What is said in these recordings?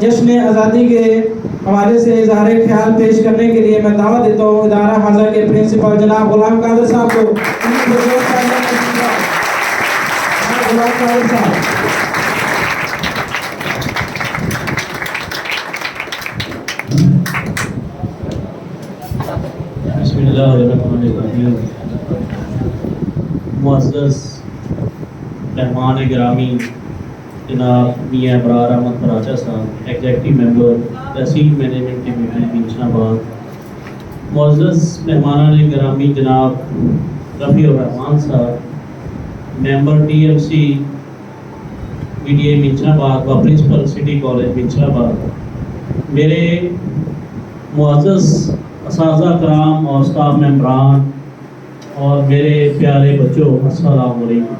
جشن آزادی کے حوالے سے اظہار خیال پیش کرنے کے لیے میں دعوت دیتا ہوں ادارہ حاضر کے پرنسپل جناب غلام قادر صاحب کو. غلام قادر صاحب. بسم اللہ الرحمن الرحیم. معزز مہمان گرامی جناب میاں ابرار Ahmed Paracha Sahib, executive member tehsil management committee Banchna Abad, معزز مہمان گرامی جناب Rafi ur Rahman Sahib, member T M C P T A Banchna Abad و پرنسپل سٹی کالج بنچنا آباد، میرے معزز اساتذہ کرام اور اسٹاف ممبران اور میرے پیارے بچوں، السلام علیکم.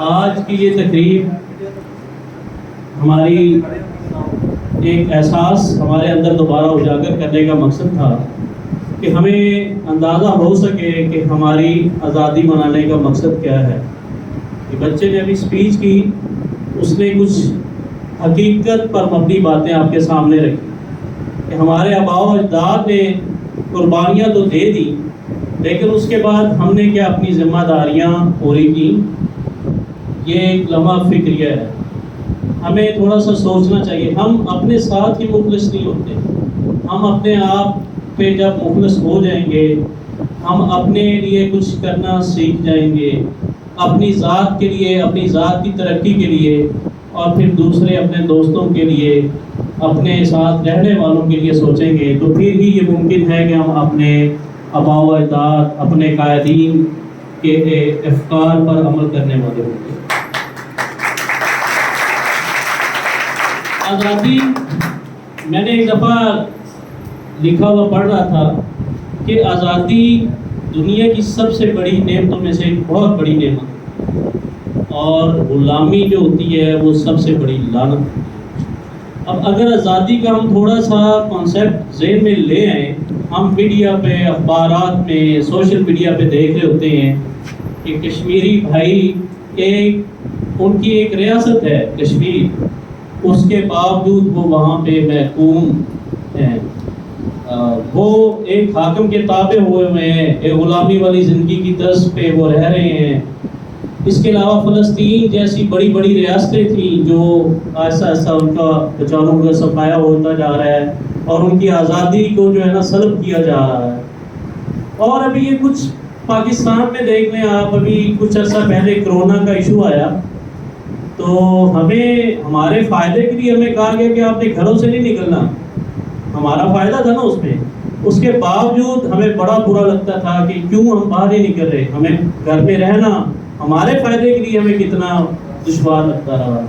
آج کی یہ تقریب ہماری ایک احساس ہمارے اندر دوبارہ اجاگر کرنے کا مقصد تھا کہ ہمیں اندازہ ہو سکے کہ ہماری آزادی منانے کا مقصد کیا ہے. کہ بچے نے ابھی اسپیچ کی، اس نے کچھ حقیقت پر مبنی باتیں آپ کے سامنے رکھی کہ ہمارے آباء و اجداد نے قربانیاں تو دے دی، لیکن اس کے بعد ہم نے کیا اپنی ذمہ داریاں پوری کی. یہ ایک لمحہ فکریہ ہے، ہمیں تھوڑا سا سوچنا چاہیے. ہم اپنے ساتھ ہی مخلص نہیں ہوتے، ہم اپنے آپ پہ جب مخلص ہو جائیں گے، ہم اپنے لیے کچھ کرنا سیکھ جائیں گے، اپنی ذات کے لیے، اپنی ذات کی ترقی کے لیے، اور پھر دوسرے اپنے دوستوں کے لیے، اپنے ساتھ رہنے والوں کے لیے سوچیں گے، تو پھر ہی یہ ممکن ہے کہ ہم اپنے آباء و اجداد، اپنے قائدین کے افکار پر عمل کرنے والے ہوں گے. آزادی، میں نے ایک دفعہ لکھا ہوا پڑھ رہا تھا کہ آزادی دنیا کی سب سے بڑی نعمتوں میں سے ایک بہت بڑی نعمت ہے، اور غلامی جو ہوتی ہے وہ سب سے بڑی لعنت. اب اگر آزادی کا ہم تھوڑا سا کانسیپٹ ذہن میں لے آئیں، ہم میڈیا پہ، اخبارات میں، سوشل میڈیا پہ دیکھ رہے ہوتے ہیں کہ کشمیری بھائی ان کی ایک ریاست ہے کشمیر، اس کے باوجود وہ وہاں پہ محکوم ہیں، وہ ایک حاکم کے تابع ہوئے ہیں، ایک غلامی والی زندگی کی طرز پہ وہ رہ رہے ہیں. اس کے علاوہ فلسطین جیسی بڑی بڑی ریاستیں تھیں جو آہستہ آہستہ ان کا بیچاروں کا صفایا ہوتا جا رہا ہے، اور ان کی آزادی کو جو ہے نا سلب کیا جا رہا ہے. اور ابھی یہ کچھ پاکستان میں دیکھ لیں آپ، ابھی کچھ عرصہ پہلے کرونا کا ایشو آیا، تو ہمارے فائدے کے لیے ہمیں کہا گیا کہ آپ نے گھروں سے نہیں نکلنا. ہمارا فائدہ تھا نا اس میں، اس کے باوجود ہمیں بڑا برا لگتا تھا کہ کیوں ہم باہر نہیں نکل رہے، ہمیں گھر میں رہنا ہمارے فائدے کے لیے ہمیں کتنا دشوار لگتا رہا.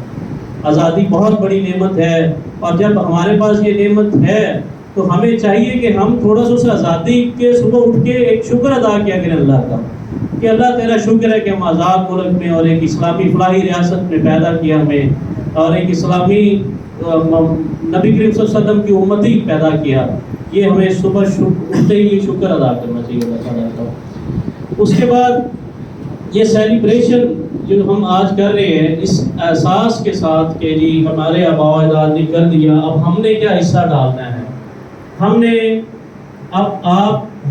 آزادی بہت بڑی نعمت ہے، اور جب ہمارے پاس یہ نعمت ہے تو ہمیں چاہیے کہ ہم تھوڑا سا اس آزادی کے صبح اٹھ کے ایک شکر ادا کیا کریں اللہ کا، کہ اللہ تیرا شکر ہے کہ ہم آزاد ملک میں اور ایک اسلامی فلاحی ریاست میں پیدا کیا ہمیں، اور ایک اسلامی نبی کریم صلی اللہ علیہ وسلم کی امتی پیدا کیا. یہ ہمیں صبح اٹھتے ہی شکر ادا کرنا چاہیے اللہ تعالیٰ کا. اس کے بعد یہ سیلیبریشن جو ہم آج کر رہے ہیں، اس احساس کے ساتھ کہ جی ہمارے آباء و اجداد نے کر دیا، اب ہم نے کیا حصہ ڈالنا ہے. ہم نے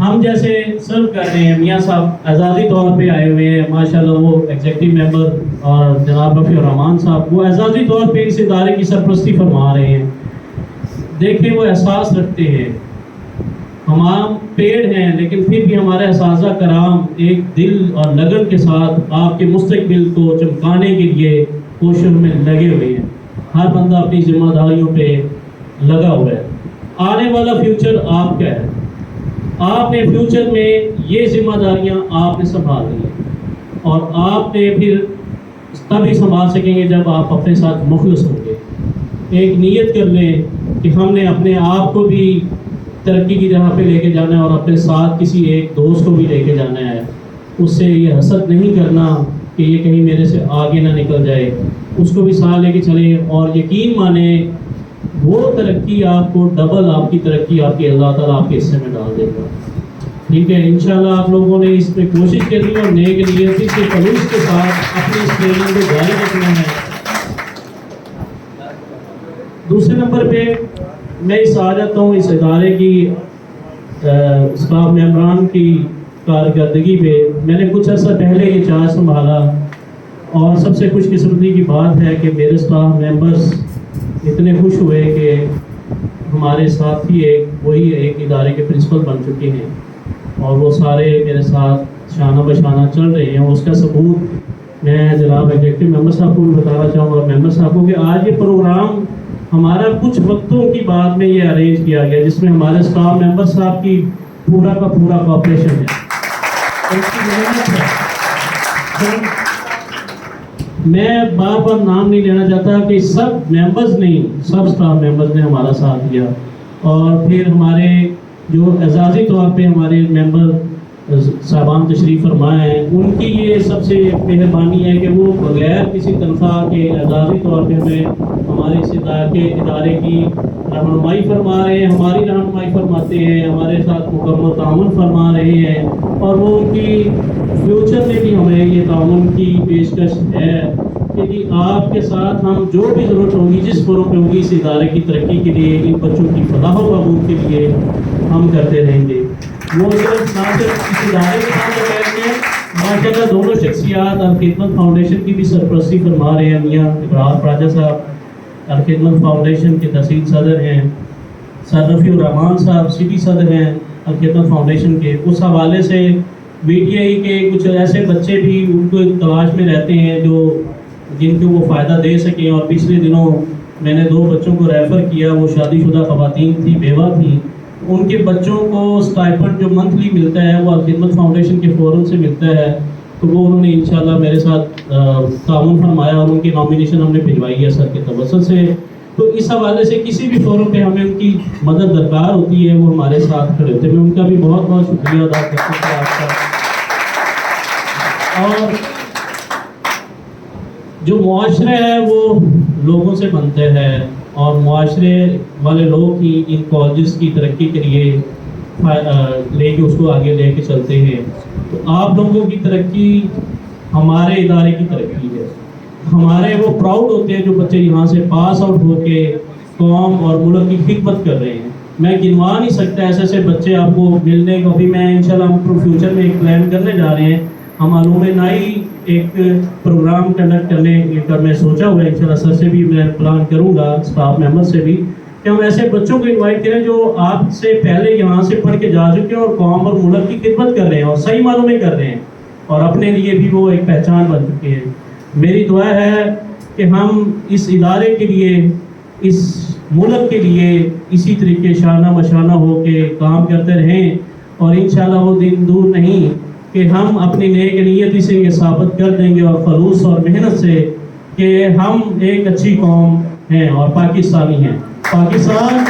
ہم جیسے سرو کر رہے ہیں، میاں صاحب اعزازی طور پہ آئے ہوئے ہیں ماشاءاللہ، وہ ایگزیکٹو ممبر، اور جناب رفیع الرحمان صاحب وہ اعزازی طور پہ اس ادارے کی سرپرستی فرما رہے ہیں. دیکھیں وہ احساس رکھتے ہیں، ہم پیڑ ہیں لیکن پھر بھی ہمارے اساتذہ کرام ایک دل اور لگن کے ساتھ آپ کے مستقبل کو چمکانے کے لیے کوششوں میں لگے ہوئے ہیں. ہر بندہ اپنی ذمہ داریوں پہ لگا ہوا ہے. آنے والا فیوچر آپ کا ہے، آپ نے فیوچر میں یہ ذمہ داریاں آپ نے سنبھال لی ہیں، اور آپ نے پھر تبھی سنبھال سکیں گے جب آپ اپنے ساتھ مخلص ہوں گے. ایک نیت کر لیں کہ ہم نے اپنے آپ کو بھی ترقی کی جگہ پہ لے کے جانا ہے، اور اپنے ساتھ کسی ایک دوست کو بھی لے کے جانا ہے. اس سے یہ حسد نہیں کرنا کہ یہ کہیں میرے سے آگے نہ نکل جائے، اس کو بھی ساتھ لے کے چلیں، اور یقین مانیں وہ ترقی آپ کو ڈبل آپ کی ترقی آپ کی اللہ تعالیٰ آپ کے حصے میں ڈال دے گا. ٹھیک ہے، انشاءاللہ آپ لوگوں نے اس پہ کوشش کرنی اور نیک نیتی سے خلوص کے ساتھ اپنی اس ٹریننگ کو جاری رکھنا ہے. دوسرے نمبر پہ میں اس آ جاتا ہوں اس ادارے کی اسٹاف ممبران کی کارکردگی پہ. میں نے کچھ عرصہ پہلے یہ چارج سنبھالا اور سب سے خوش قسمتی کی بات ہے کہ میرے اسٹاف ممبرس اتنے خوش ہوئے کہ ہمارے ساتھی وہی ایک ادارے کے پرنسپل بن چکے ہیں اور وہ سارے میرے ساتھ شانہ بشانہ چل رہے ہیں. اس کا ثبوت میں جناب ایگزیکٹو ممبر صاحب کو بھی بتانا چاہوں گا, ممبر صاحب کو, کہ آج یہ پروگرام ہمارا کچھ وقتوں کی بعد میں یہ ارینج کیا گیا جس میں ہمارے اسٹاف ممبر صاحب کی پورا کا پورا کوآپریشن ہے. میں بار بار نام نہیں لینا چاہتا کہ سب ممبرز نہیں, سب اسٹاف ممبرز نے ہمارا ساتھ دیا. اور پھر ہمارے جو اعزازی طور پہ ہمارے ممبر صاحبان تشریف فرمائے ہیں, ان کی یہ سب سے مہربانی ہے کہ وہ بغیر کسی تنخواہ کے اعزازی طور پہ ہمیں ہمارے اس ادارے کی رہنمائی فرما رہے ہیں, ہماری رہنمائی فرماتے ہیں, ہمارے ساتھ مکمل تعاون فرما رہے ہیں. اور وہ ان کی فیوچر میں بھی ہمیں یہ تعاون کی پیشکش ہے کہ جی آپ کے ساتھ ہم جو بھی ضرورت ہوگی, جس فورم پہ ہوگی اس ادارے کی ترقی کے لیے, ان بچوں کی فلاح و بہبود کے لیے ہم کرتے رہیں گے. وہ صرف نہ صرف اس ادارے کے ساتھ بیٹھتے ہیں, ماشاءاللہ دونوں شخصیات الخدمت فاؤنڈیشن کی بھی سرپرستی فرما رہے ہیں. میاں ابراہیم راجہ صاحب الخدمت فاؤنڈیشن کے تحصیل صدر ہیں, سر رفیع الرحمان صاحب سٹی صدر ہیں الخدمت فاؤنڈیشن کے. اس حوالے سے BTI کے کچھ ایسے بچے بھی ان کو تلاش میں رہتے ہیں جو جن کو وہ فائدہ دے سکیں. اور پچھلے دنوں میں نے 2 بچوں کو ریفر کیا, وہ شادی شدہ خواتین تھیں, بیوہ تھیں. ان کے بچوں کو اسٹائپنڈ جو منتھلی ملتا ہے وہ الخدمت فاؤنڈیشن کے فورم سے ملتا ہے, تو وہ انہوں نے انشاءاللہ میرے ساتھ تعاون فرمایا اور ان کی نامینیشن ہم نے بھجوائی ہے سر کے توسط سے. تو اس حوالے سے کسی بھی فورم پہ ہمیں ان کی مدد درکار ہوتی ہے, وہ ہمارے ساتھ کھڑے ہوتے ہیں. میں ان کا بھی بہت بہت شکریہ ادا کرتا ہوں آپ کا. اور جو معاشرہ ہے وہ لوگوں سے بنتا ہے اور معاشرے والے لوگ ہی ان کالجز کی ترقی کے لیے لے کے اس کو آگے لے کے چلتے ہیں. تو آپ لوگوں کی ترقی ہمارے ادارے کی ترقی ہے. ہمارے وہ پراؤڈ ہوتے ہیں جو بچے یہاں سے پاس آؤٹ ہو کے قوم اور ملک کی خدمت کر رہے ہیں. میں گنوا نہیں سکتا ایسے ایسے بچے آپ کو ملنے کو. بھی میں انشاءاللہ ہم فیوچر میں ایک پلان کرنے جا رہے ہیں, ہم علوم نائی ایک پروگرام کنڈکٹ کرنے کا میں سوچا ہوا ہے. انشاءاللہ سر سے بھی میں پلان کروں گا, اسٹاف ممبر سے بھی, کہ ہم ایسے بچوں کو انوائٹ کریں جو آپ سے پہلے یہاں سے پڑھ کے جا چکے ہیں اور قوم اور ملک کی خدمت کر رہے ہیں اور صحیح معنوں میں کر رہے ہیں اور اپنے لیے بھی وہ ایک پہچان بن چکے ہیں. میری دعا ہے کہ ہم اس ادارے کے لیے, اس ملک کے لیے اسی طریقے شانہ بشانہ ہو کے کام کرتے رہیں اور انشاءاللہ وہ دن دور نہیں کہ ہم اپنی نیک نیتی سے یہ ثابت کر دیں گے اور خلوص اور محنت سے کہ ہم ایک اچھی قوم ہیں اور پاکستانی ہیں. پاکستان